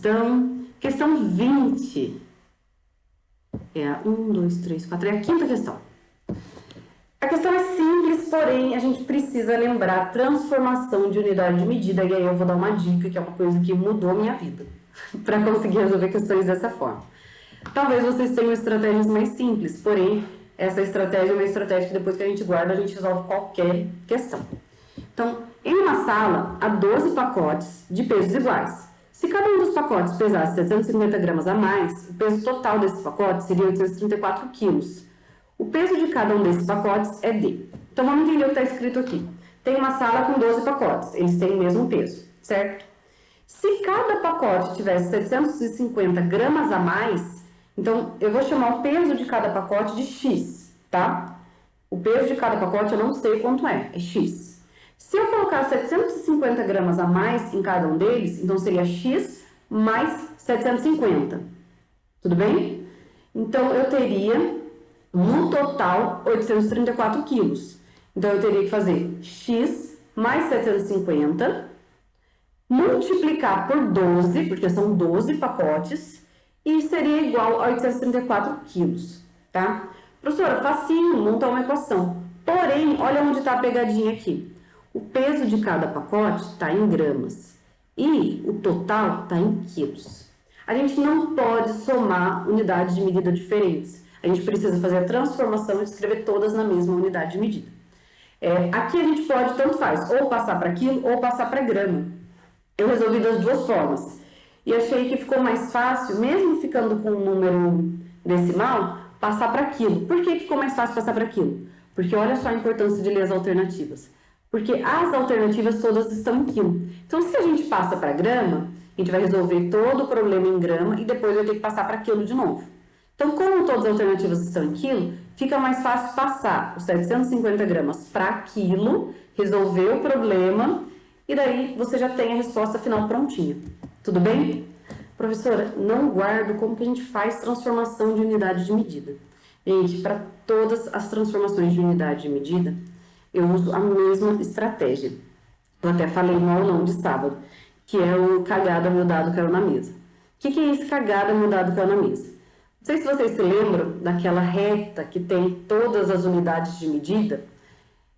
Então, questão 20. É a 1, 2, 3, 4, é a quinta questão. A questão é simples, porém, a gente precisa lembrar a transformação de unidade de medida, e aí eu vou dar uma dica, que é uma coisa que mudou a minha vida, para conseguir resolver questões dessa forma. Talvez vocês tenham estratégias mais simples, porém, essa estratégia é uma estratégia que depois que a gente guarda, a gente resolve qualquer questão. Então, em uma sala, há 12 pacotes de pesos iguais. Se cada um dos pacotes pesasse 750 gramas a mais, o peso total desse pacote seria 834 quilos. O peso de cada um desses pacotes é D. Então, vamos entender o que está escrito aqui. Tem uma sala com 12 pacotes, eles têm o mesmo peso, certo? Se cada pacote tivesse 750 gramas a mais, então eu vou chamar o peso de cada pacote de X, tá? O peso de cada pacote eu não sei quanto é X. Se eu colocar 750 gramas a mais em cada um deles, então seria X mais 750. Tudo bem? Então, eu teria, no total, 834 quilos. Então, eu teria que fazer X mais 750, multiplicar por 12, porque são 12 pacotes, e seria igual a 834 quilos, tá? Professora, facinho montar uma equação. Porém, olha onde está a pegadinha aqui. O peso de cada pacote está em gramas e o total está em quilos. A gente não pode somar unidades de medida diferentes. A gente precisa fazer a transformação e escrever todas na mesma unidade de medida. Aqui a gente pode, tanto faz, ou passar para quilo ou passar para grama. Eu resolvi das duas formas. E achei que ficou mais fácil, mesmo ficando com um número decimal, passar para quilo. Por que ficou mais fácil passar para quilo? Porque olha só a importância de ler as alternativas. Porque as alternativas todas estão em quilo. Então, se a gente passa para grama, a gente vai resolver todo o problema em grama e depois vai ter que passar para quilo de novo. Então, como todas as alternativas estão em quilo, fica mais fácil passar os 750 gramas para quilo, resolver o problema e daí você já tem a resposta final prontinha. Tudo bem? Professora, não guardo como que a gente faz transformação de unidade de medida. Gente, para todas as transformações de unidade de medida, eu uso a mesma estratégia. Eu até falei no aulão de sábado, que é o cagada, meu dado caiu na mesa. O que é esse cagada, meu dado caiu na mesa? Não sei se vocês se lembram daquela reta que tem todas as unidades de medida.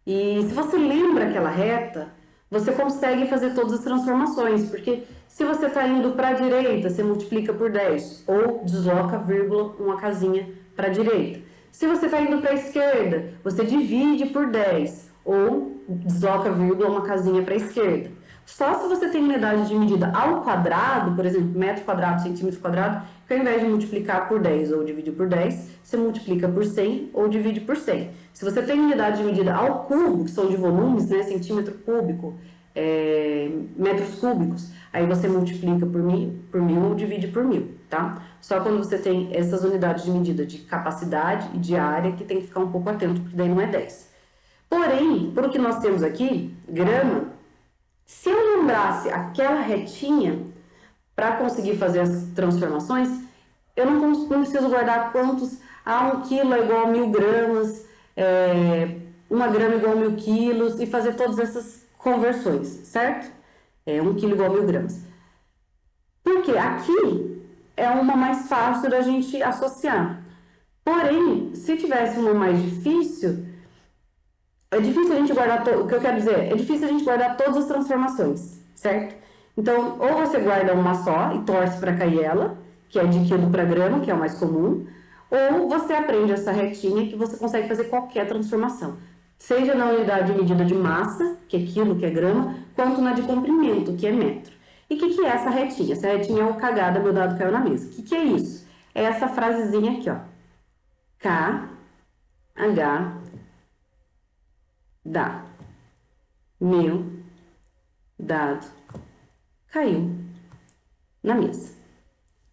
E se você lembra aquela reta, você consegue fazer todas as transformações, porque se você está indo para a direita, você multiplica por 10, ou desloca vírgula uma casinha para a direita. Se você está indo para a esquerda, você divide por 10 ou desloca vírgula uma casinha para a esquerda. Só se você tem unidade de medida ao quadrado, por exemplo, metro quadrado, centímetro quadrado, que ao invés de multiplicar por 10 ou dividir por 10, você multiplica por 100 ou divide por 100. Se você tem unidade de medida ao cubo, que são de volumes, né, centímetro cúbico, metros cúbicos, aí você multiplica por mil ou divide por 1000, tá? Só quando você tem essas unidades de medida de capacidade e de área que tem que ficar um pouco atento, porque daí não é 10. Porém, por o que nós temos aqui, grama, se eu lembrasse aquela retinha para conseguir fazer as transformações, eu não preciso guardar quantos, 1 quilo é igual a 1000 gramas, 1 grama é igual a 1000 quilos, e fazer todas essas conversões, certo? 1 quilo igual a 1000 gramas. Porque aqui é uma mais fácil da gente associar. Porém, se tivesse uma mais difícil, é difícil a gente guardar, o que eu quero dizer, é difícil a gente guardar todas as transformações, certo? Então, ou você guarda uma só e torce para cair ela, que é de quilo para grama, que é o mais comum, ou você aprende essa retinha que você consegue fazer qualquer transformação. Seja na unidade de medida de massa, que é quilo, que é grama, quanto na de comprimento, que é metro. E o que é essa retinha? Essa retinha é o cagada, meu dado caiu na mesa. O que é isso? É essa frasezinha aqui, ó. K, H, dá. Meu dado caiu na mesa.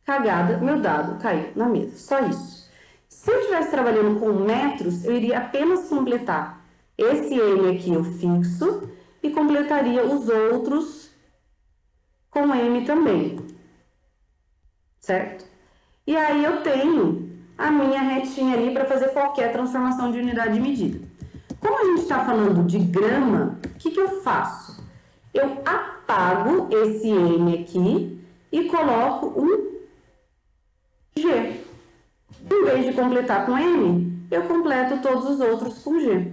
Cagada, meu dado caiu na mesa. Só isso. Se eu estivesse trabalhando com metros, eu iria apenas completar esse M aqui, eu fixo, e completaria os outros com M também, certo? E aí eu tenho a minha retinha ali para fazer qualquer transformação de unidade de medida. Como a gente está falando de grama, o que eu faço? Eu apago esse M aqui e coloco um G. Em vez de completar com M, eu completo todos os outros com G.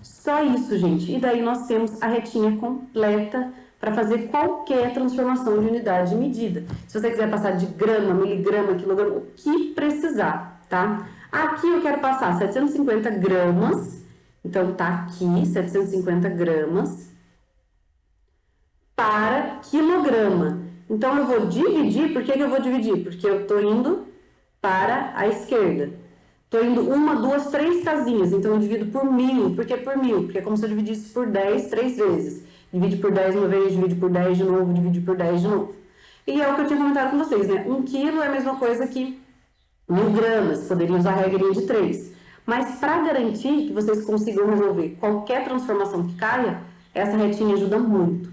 Só isso, gente. E daí nós temos a retinha completa para fazer qualquer transformação de unidade de medida. Se você quiser passar de grama, miligrama, quilograma, o que precisar, tá? Aqui eu quero passar 750 gramas, então tá aqui 750 gramas para quilograma. Então eu vou dividir, por que eu vou dividir? Porque eu tô indo para a esquerda. Tô indo uma, duas, três casinhas, então eu divido por 1000. Por que por 1000? Porque é como se eu dividisse por 10 três vezes. Divide por 10 uma vez, divide por 10 de novo, divide por 10 de novo. E é o que eu tinha comentado com vocês, né? 1 quilo é a mesma coisa que 1000 gramas, poderia usar a regrinha de 3. Mas para garantir que vocês consigam resolver qualquer transformação que caia, essa retinha ajuda muito.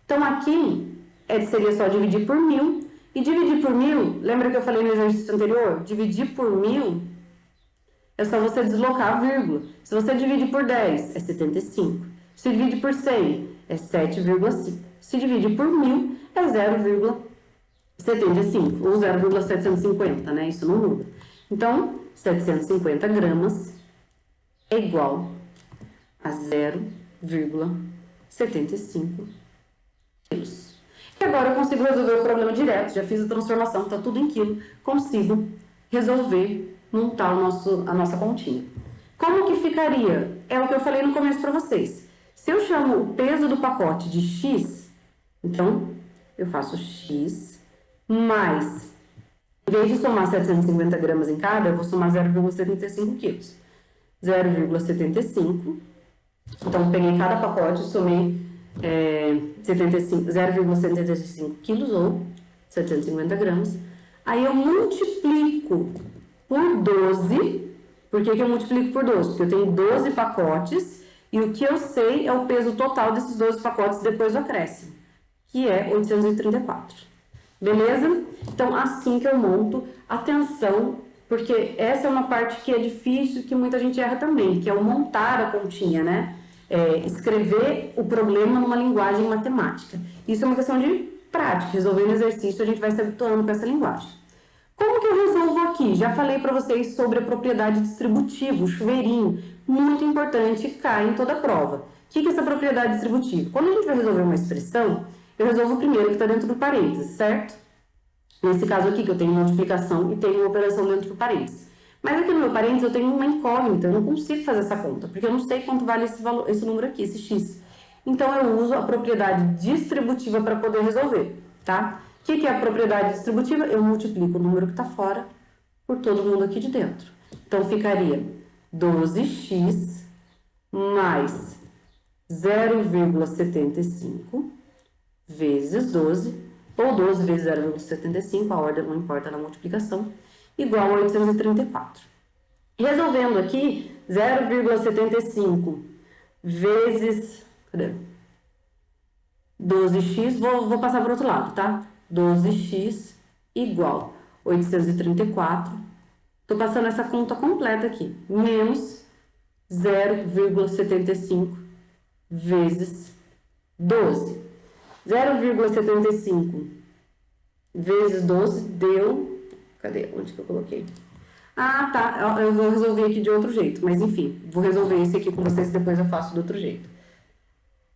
Então aqui seria só dividir por 1000. E dividir por 1000, lembra que eu falei no exercício anterior? Dividir por 1000 é só você deslocar a vírgula. Se você divide por 10, é 75. Se divide por 100, é 7,5. Se divide por 1000, é 0,75 ou 0,750, né? Isso não muda. Então, 750 gramas é igual a 0,75 quilos. E agora eu consigo resolver o problema direto, já fiz a transformação, tá tudo em quilo, consigo resolver, montar a nossa continha. Como que ficaria? É o que eu falei no começo para vocês. Se eu chamo o peso do pacote de X, então eu faço X mais, em vez de somar 750 gramas em cada, eu vou somar 0,75 quilos. 0,75, então peguei cada pacote e somei 0,75 quilos ou 750 gramas. Aí eu multiplico por 12. Por que eu multiplico por 12? Porque eu tenho 12 pacotes e o que eu sei é o peso total desses 12 pacotes depois do acréscimo, que é 834. Beleza? Então, assim que eu monto. Atenção, porque essa é uma parte que é difícil, que muita gente erra também, que é o montar a continha, né? Escrever o problema numa linguagem matemática. Isso é uma questão de prática, resolvendo exercício a gente vai se habituando com essa linguagem. Como que eu resolvo aqui? Já falei para vocês sobre a propriedade distributiva, o chuveirinho, muito importante, cai em toda prova. O que é essa propriedade distributiva? Quando a gente vai resolver uma expressão, eu resolvo o primeiro que está dentro do parênteses, certo? Nesse caso aqui, que eu tenho multiplicação e tenho uma operação dentro do parênteses. Mas aqui no meu parênteses eu tenho uma incógnita, eu não consigo fazer essa conta, porque eu não sei quanto vale esse número aqui, esse x. Então, eu uso a propriedade distributiva para poder resolver, tá? O que é a propriedade distributiva? Eu multiplico o número que está fora por todo mundo aqui de dentro. Então, ficaria 12x mais 0,75 vezes 12, ou 12 vezes 0,75, a ordem não importa na multiplicação, igual a 834. Resolvendo aqui, 0,75 vezes 12x, vou passar para o outro lado, tá? 12x igual 834. Tô passando essa conta completa aqui, menos 0,75 vezes 12. 0,75 vezes 12 deu... Cadê? Onde que eu coloquei? Ah, tá. Eu vou resolver aqui de outro jeito. Mas, enfim, vou resolver esse aqui com vocês e depois eu faço do outro jeito.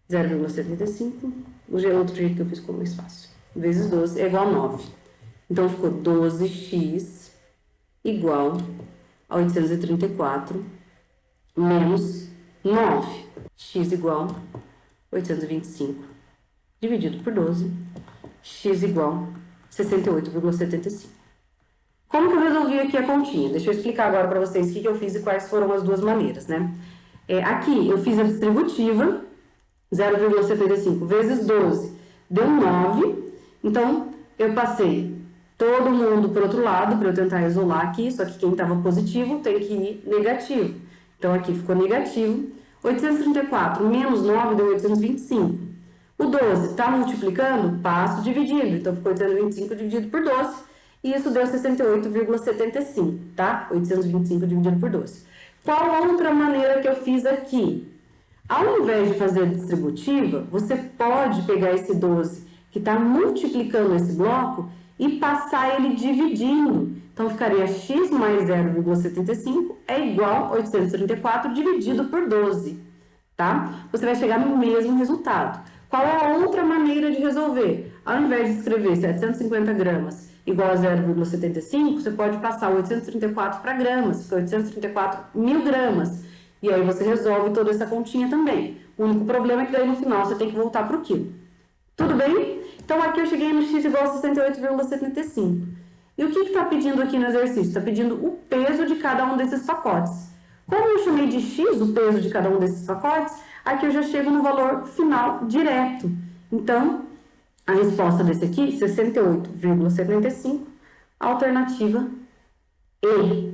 0,75. O outro jeito que eu fiz ficou mais fácil. Vezes 12 é igual a 9. Então, ficou 12x igual a 834 menos 9. X igual a 825 dividido por 12. X igual a 68,75. Como que eu resolvi aqui a continha? Deixa eu explicar agora para vocês o que eu fiz e quais foram as duas maneiras, né? Aqui eu fiz a distributiva, 0,75 vezes 12 deu 9. Então, eu passei todo mundo para o outro lado para eu tentar isolar aqui, só que quem estava positivo tem que ir negativo. Então, aqui ficou negativo. 834 menos 9 deu 825. O 12 está multiplicando, passo dividido. Então, ficou 825 dividido por 12. E isso deu 68,75, tá? 825 dividido por 12. Qual outra maneira que eu fiz aqui? Ao invés de fazer a distributiva, você pode pegar esse 12 que está multiplicando esse bloco e passar ele dividindo. Então, ficaria x mais 0,75 é igual a 834 dividido por 12, tá? Você vai chegar no mesmo resultado. Qual é a outra maneira de resolver? Ao invés de escrever 750 gramas igual a 0,75, você pode passar 834 para gramas, fica 834 mil gramas. E aí você resolve toda essa continha também. O único problema é que daí no final você tem que voltar para o quilo. Tudo bem? Então aqui eu cheguei no x igual a 68,75. E o que está pedindo aqui no exercício? Está pedindo o peso de cada um desses pacotes. Como eu chamei de x o peso de cada um desses pacotes, aqui eu já chego no valor final direto. Então, a resposta desse aqui, 68,75, alternativa E.